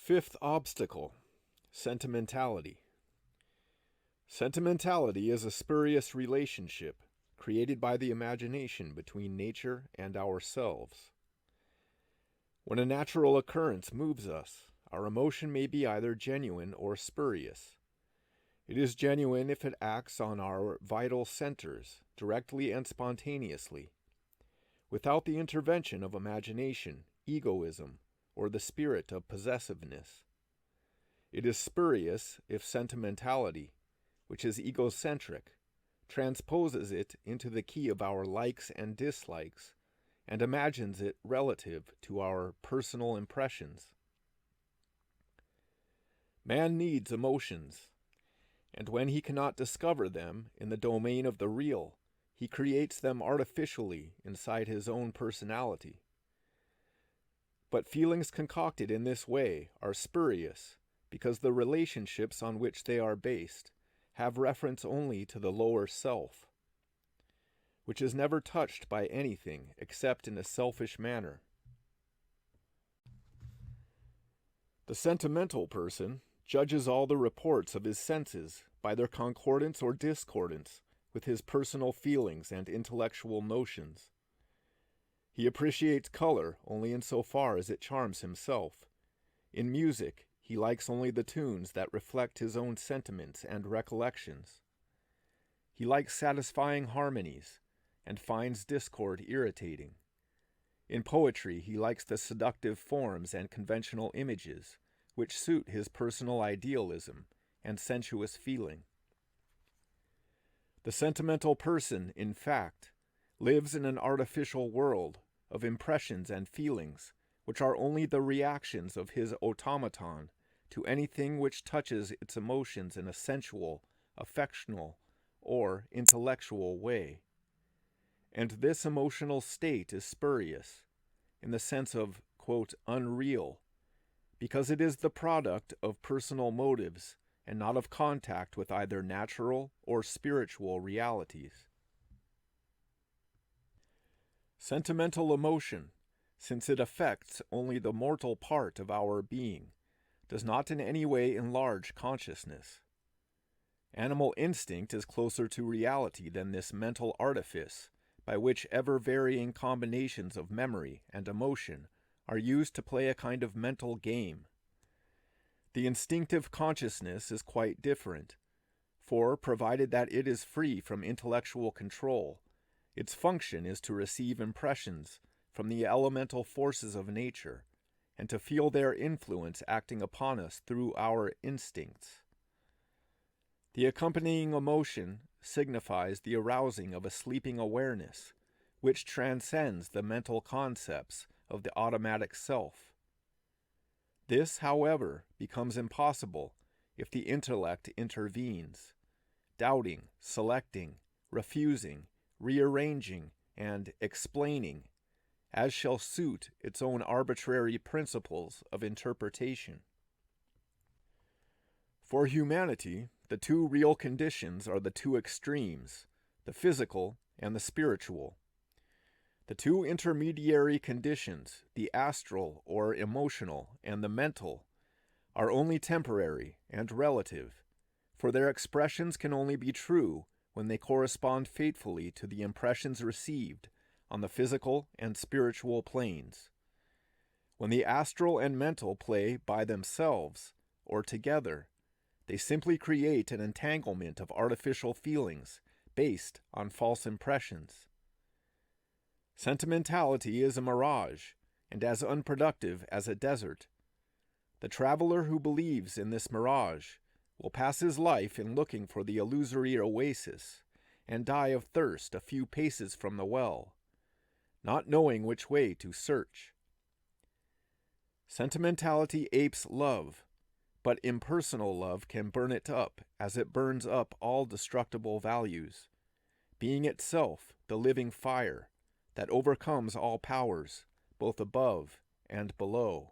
Fifth obstacle, sentimentality. Sentimentality is a spurious relationship created by the imagination between nature and ourselves. When a natural occurrence moves us, our emotion may be either genuine or spurious. It is genuine if it acts on our vital centers, directly and spontaneously, without the intervention of imagination, egoism, or the spirit of possessiveness. It is spurious if sentimentality, which is egocentric, transposes it into the key of our likes and dislikes, and imagines it relative to our personal impressions. Man needs emotions, and when he cannot discover them in the domain of the real, he creates them artificially inside his own personality. But feelings concocted in this way are spurious because the relationships on which they are based have reference only to the lower self, which is never touched by anything except in a selfish manner. The sentimental person judges all the reports of his senses by their concordance or discordance with his personal feelings and intellectual notions. He appreciates color only insofar as it charms himself. In music, he likes only the tunes that reflect his own sentiments and recollections. He likes satisfying harmonies and finds discord irritating. In poetry, he likes the seductive forms and conventional images which suit his personal idealism and sensuous feeling. The sentimental person, in fact, lives in an artificial world of impressions and feelings which are only the reactions of his automaton to anything which touches its emotions in a sensual, affectional, or intellectual way. And this emotional state is spurious, in the sense of, quote, unreal, because it is the product of personal motives and not of contact with either natural or spiritual realities. Sentimental emotion, since it affects only the mortal part of our being, does not in any way enlarge consciousness. Animal instinct is closer to reality than this mental artifice by which ever-varying combinations of memory and emotion are used to play a kind of mental game. The instinctive consciousness is quite different, for, provided that it is free from intellectual control, its function is to receive impressions from the elemental forces of nature and to feel their influence acting upon us through our instincts. The accompanying emotion signifies the arousing of a sleeping awareness, which transcends the mental concepts of the automatic self. This, however, becomes impossible if the intellect intervenes, doubting, selecting, refusing, rearranging, and explaining, as shall suit its own arbitrary principles of interpretation. For humanity, the two real conditions are the two extremes, the physical and the spiritual. The two intermediary conditions, the astral or emotional and the mental, are only temporary and relative, for their expressions can only be true when they correspond faithfully to the impressions received on the physical and spiritual planes. When the astral and mental play by themselves or together, they simply create an entanglement of artificial feelings based on false impressions. Sentimentality is a mirage, and as unproductive as a desert. The traveler who believes in this mirage will pass his life in looking for the illusory oasis and die of thirst a few paces from the well, not knowing which way to search. Sentimentality apes love, but impersonal love can burn it up as it burns up all destructible values, being itself the living fire that overcomes all powers, both above and below.